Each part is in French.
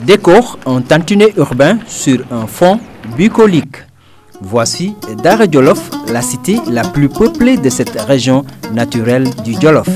décore un tantinet urbain sur un fond bucolique. Voici Dara Djolof, la cité la plus peuplée de cette région naturelle du Djolof.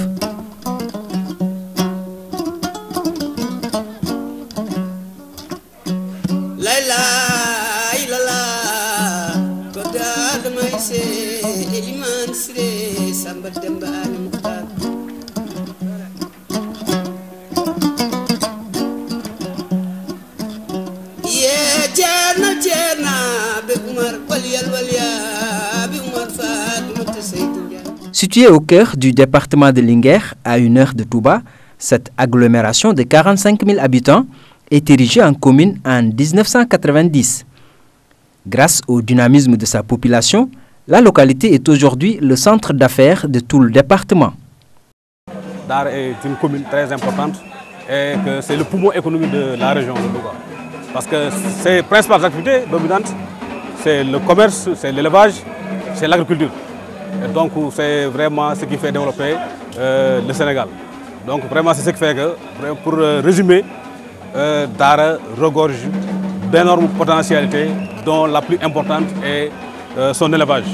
Située au cœur du département de Linguère, à 1 heure de Touba, cette agglomération de 45 000 habitants est érigée en commune en 1990. Grâce au dynamisme de sa population, la localité est aujourd'hui le centre d'affaires de tout le département. Dara est une commune très importante et que c'est le poumon économique de la région de Louga. Parce que ses principales activités dominantes, c'est le commerce, c'est l'élevage, c'est l'agriculture. Et donc c'est vraiment ce qui fait développer le Sénégal. Donc vraiment c'est ce qui fait que, pour résumer, Dara regorge d'énormes potentialités, dont la plus importante est son élevage,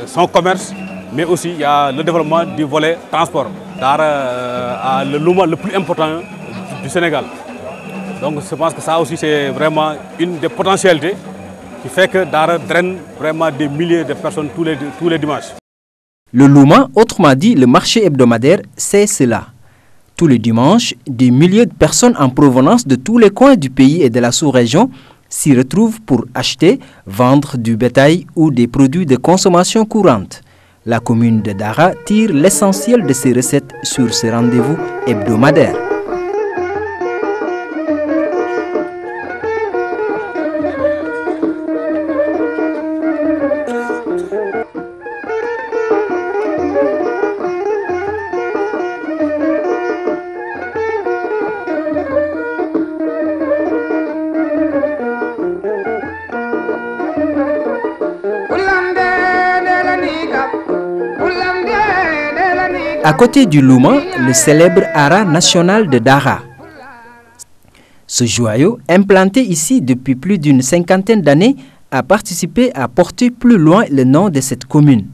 son commerce, mais aussi il y a le développement du volet transport. Dara a le louma le plus important du Sénégal. Donc je pense que ça aussi c'est vraiment une des potentialités qui fait que Dara draine vraiment des milliers de personnes tous les dimanches. Le louma, autrement dit le marché hebdomadaire, c'est cela. Tous les dimanches, des milliers de personnes en provenance de tous les coins du pays et de la sous-région s'y retrouvent pour acheter, vendre du bétail ou des produits de consommation courante. La commune de Dara tire l'essentiel de ses recettes sur ces rendez-vous hebdomadaires. À côté du louma, le célèbre haras national de Dara. Ce joyau, implanté ici depuis plus d'une cinquantaine d'années, a participé à porter plus loin le nom de cette commune.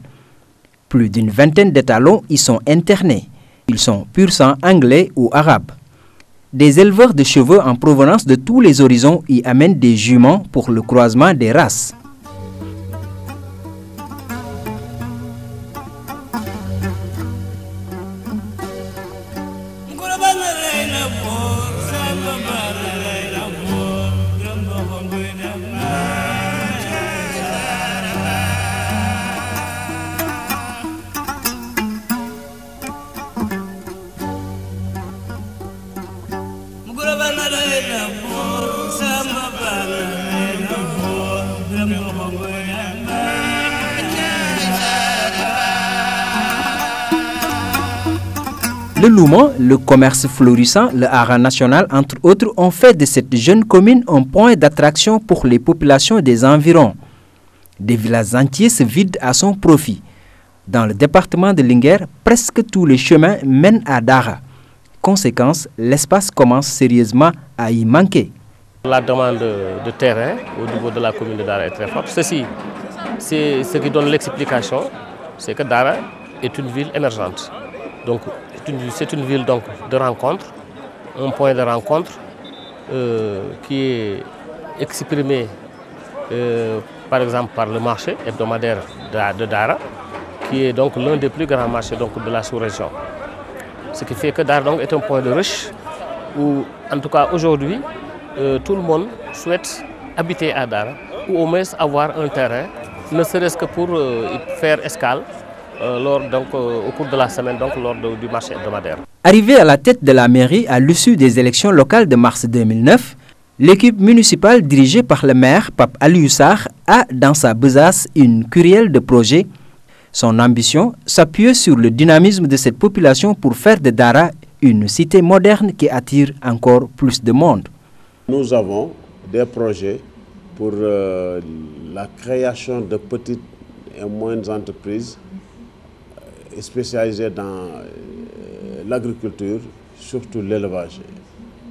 Plus d'une vingtaine d'étalons y sont internés. Ils sont pur sang anglais ou arabes. Des éleveurs de chevaux en provenance de tous les horizons y amènent des juments pour le croisement des races. Le louma, le commerce florissant, le haras national, entre autres, ont fait de cette jeune commune un point d'attraction pour les populations des environs. Des villages entiers se vident à son profit. Dans le département de Linguère, presque tous les chemins mènent à Dara. Conséquence, l'espace commence sérieusement à y manquer. La demande de terrain au niveau de la commune de Dara est très forte. Ceci, c'est ce qui donne l'explication, c'est que Dara est une ville émergente. Donc, c'est une ville donc, de rencontre, un point de rencontre qui est exprimé par exemple par le marché hebdomadaire de Dara, qui est donc l'un des plus grands marchés donc, de la sous-région. Ce qui fait que Dara donc, est un point de rush où, en tout cas aujourd'hui, tout le monde souhaite habiter à Dara ou au moins avoir un terrain, ne serait-ce que pour faire escale. Au cours de la semaine, donc, lors du marché hebdomadaire. Arrivé à la tête de la mairie à l'issue des élections locales de mars 2009, l'équipe municipale dirigée par le maire Pape Aliou Sarr a dans sa besace une kyrielle de projets. Son ambition s'appuie sur le dynamisme de cette population pour faire de Dara une cité moderne qui attire encore plus de monde. Nous avons des projets pour la création de petites et moyennes entreprises spécialisées dans l'agriculture, surtout l'élevage.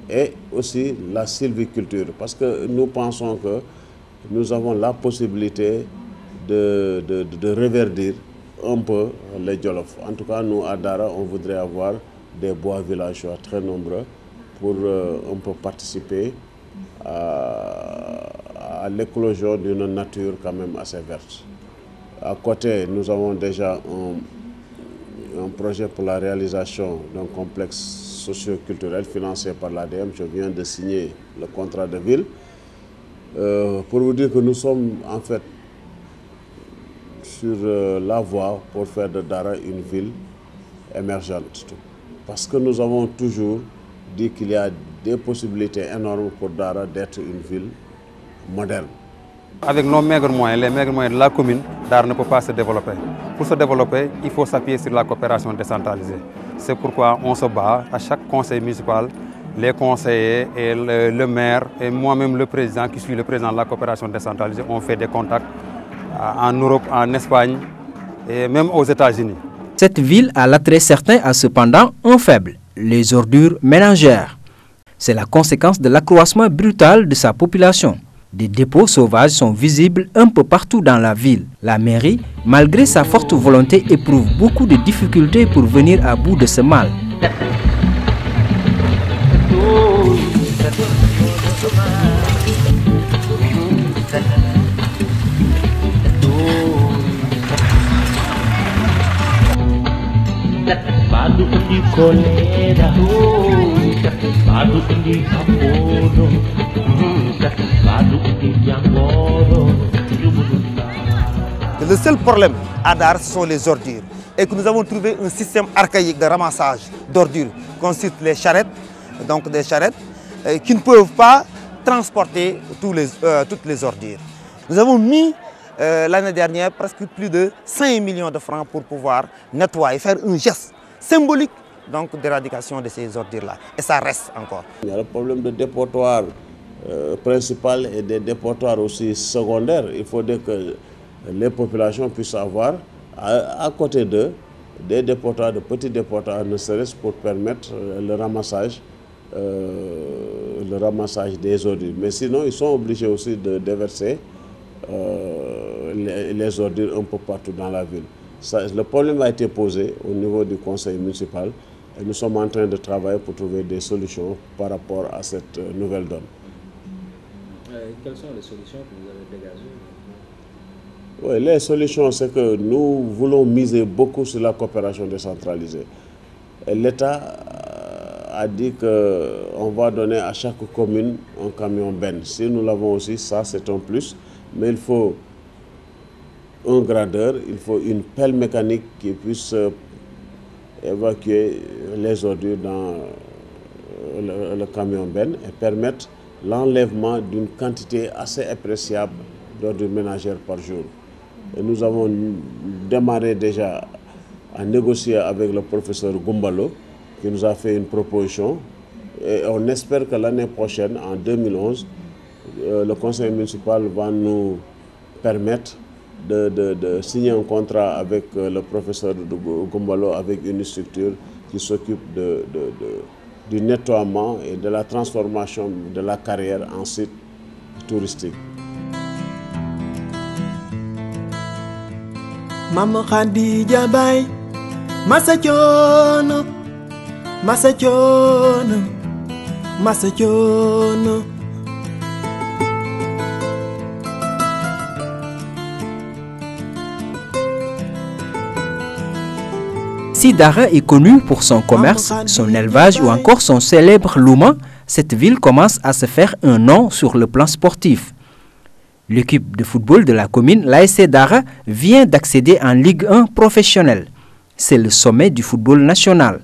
et aussi la sylviculture, parce que nous pensons que nous avons la possibilité de reverdir un peu les Djolof. En tout cas, nous, à Dara, on voudrait avoir des bois villageois très nombreux pour un peu participer à l'éclosion d'une nature quand même assez verte. À côté, nous avons déjà un projet pour la réalisation d'un complexe socio-culturel financé par l'ADM. Je viens de signer le contrat de ville. Pour vous dire que nous sommes en fait sur la voie pour faire de Dara une ville émergente. Parce que nous avons toujours dit qu'il y a des possibilités énormes pour Dara d'être une ville moderne. Avec nos maigres moyens, les maigres moyens de la commune, Dara ne peut pas se développer. Pour se développer, il faut s'appuyer sur la coopération décentralisée. C'est pourquoi on se bat à chaque conseil municipal, les conseillers et le maire et moi-même le président qui suis le président de la coopération décentralisée, on fait des contacts en Europe, en Espagne et même aux États-Unis. Cette ville a l'attrait certain a cependant un faible, les ordures ménagères. C'est la conséquence de l'accroissement brutal de sa population. Des dépôts sauvages sont visibles un peu partout dans la ville. La mairie, malgré sa forte volonté, éprouve beaucoup de difficultés pour venir à bout de ce mal. Le seul problème à Dara, ce sont les ordures. Et que nous avons trouvé un système archaïque de ramassage d'ordures, qui consiste les charrettes, donc des charrettes, qui ne peuvent pas transporter toutes les ordures. Nous avons mis l'année dernière presque plus de 5 millions de francs pour pouvoir nettoyer, faire un geste symbolique d'éradication de ces ordures-là. Et ça reste encore. Il y a le problème de dépotoir principal et des dépotoirs aussi secondaires. Il faudrait que les populations puissent avoir à côté d'eux des dépotoirs, de petits dépotoirs, ne serait-ce pour permettre le ramassage des ordures. Mais sinon, ils sont obligés aussi de déverser les ordures un peu partout dans la ville. Le problème a été posé au niveau du conseil municipal et nous sommes en train de travailler pour trouver des solutions par rapport à cette nouvelle donne. Quelles sont les solutions que vous avez dégagées? Oui, les solutions, c'est que nous voulons miser beaucoup sur la coopération décentralisée. L'État a dit qu'on va donner à chaque commune un camion Ben. Si nous l'avons aussi, ça c'est un plus. Mais il faut un gradeur, il faut une pelle mécanique qui puisse évacuer les ordures dans le camion Ben et permettre l'enlèvement d'une quantité assez appréciable d'ordures ménagères par jour. Et nous avons démarré déjà à négocier avec le professeur Gumbalo qui nous a fait une proposition et on espère que l'année prochaine, en 2011, le conseil municipal va nous permettre de signer un contrat avec le professeur Gumbalo avec une structure qui s'occupe du nettoiement et de la transformation de la carrière en site touristique. Mama Khadija Bay, Masachono, Masachono, Masachono. Si Dara est connue pour son commerce, son élevage ou encore son célèbre Louma, cette ville commence à se faire un nom sur le plan sportif. L'équipe de football de la commune, l'ASC Dara, vient d'accéder en Ligue 1 professionnelle. C'est le sommet du football national.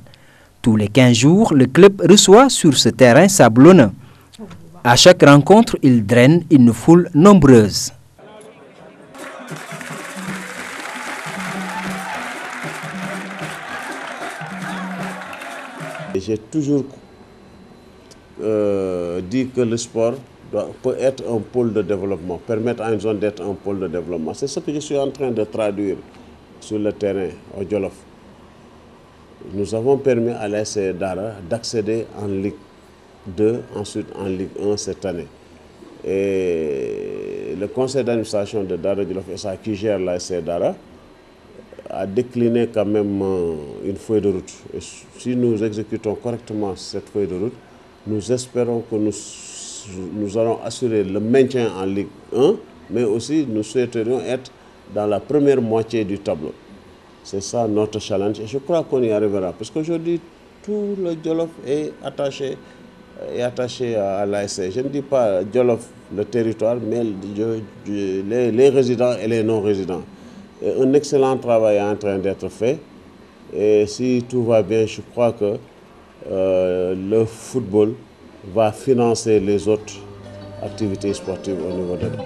Tous les 15 jours, le club reçoit sur ce terrain sablonneux. À chaque rencontre, il draine une foule nombreuse. J'ai toujours dit que le sport peut être un pôle de développement, permettre à une zone d'être un pôle de développement. C'est ce que je suis en train de traduire sur le terrain au Djolof. Nous avons permis à l'ASC Dara d'accéder en Ligue 2, ensuite en Ligue 1 cette année. Et le conseil d'administration de Dara Djolof SA qui gère l'ASC Dara a décliné quand même une feuille de route. Et si nous exécutons correctement cette feuille de route, nous espérons que nous allons assurer le maintien en Ligue 1, mais aussi nous souhaiterions être dans la première moitié du tableau. C'est ça notre challenge et je crois qu'on y arrivera. Parce qu'aujourd'hui, tout le Djolof est attaché à l'ASC. Je ne dis pas Djolof, le territoire, mais les résidents et les non-résidents. Un excellent travail est en train d'être fait. Et si tout va bien, je crois que le football va financer les autres activités sportives au niveau de l'État.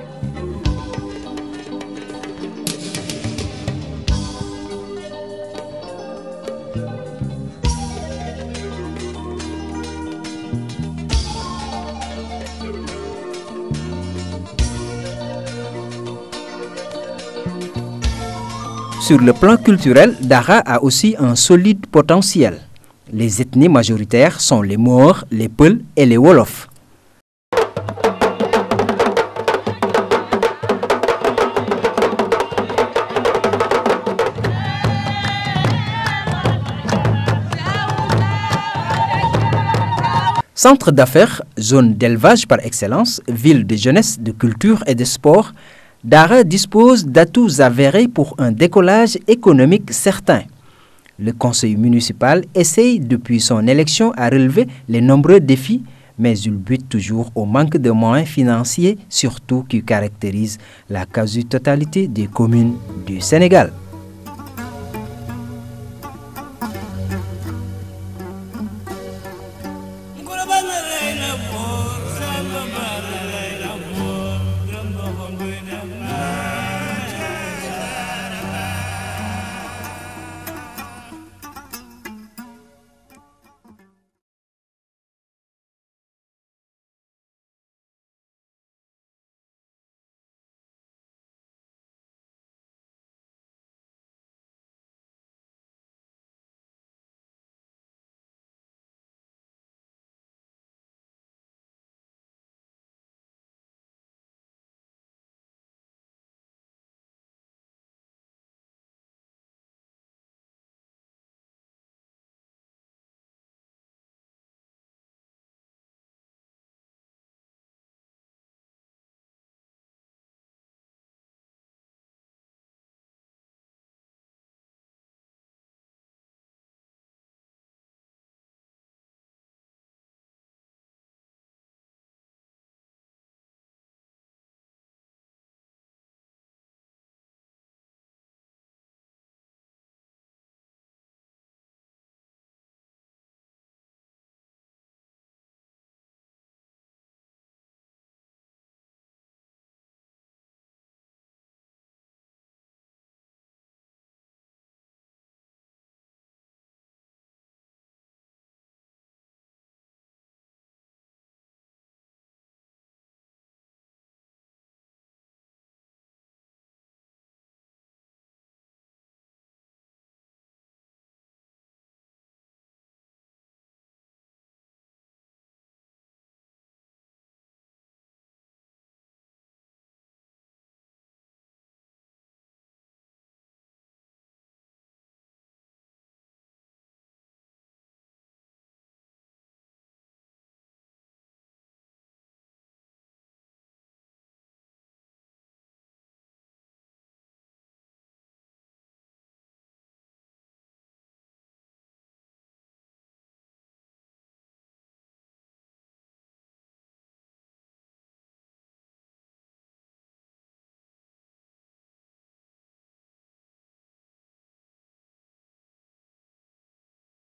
Sur le plan culturel, Dara a aussi un solide potentiel. Les ethnies majoritaires sont les Maures, les Peuls et les Wolofs. Centre d'affaires, zone d'élevage par excellence, ville de jeunesse, de culture et de sport, Dara dispose d'atouts avérés pour un décollage économique certain. Le conseil municipal essaye depuis son élection à relever les nombreux défis, mais il bute toujours au manque de moyens financiers, surtout qui caractérise la quasi-totalité des communes du Sénégal.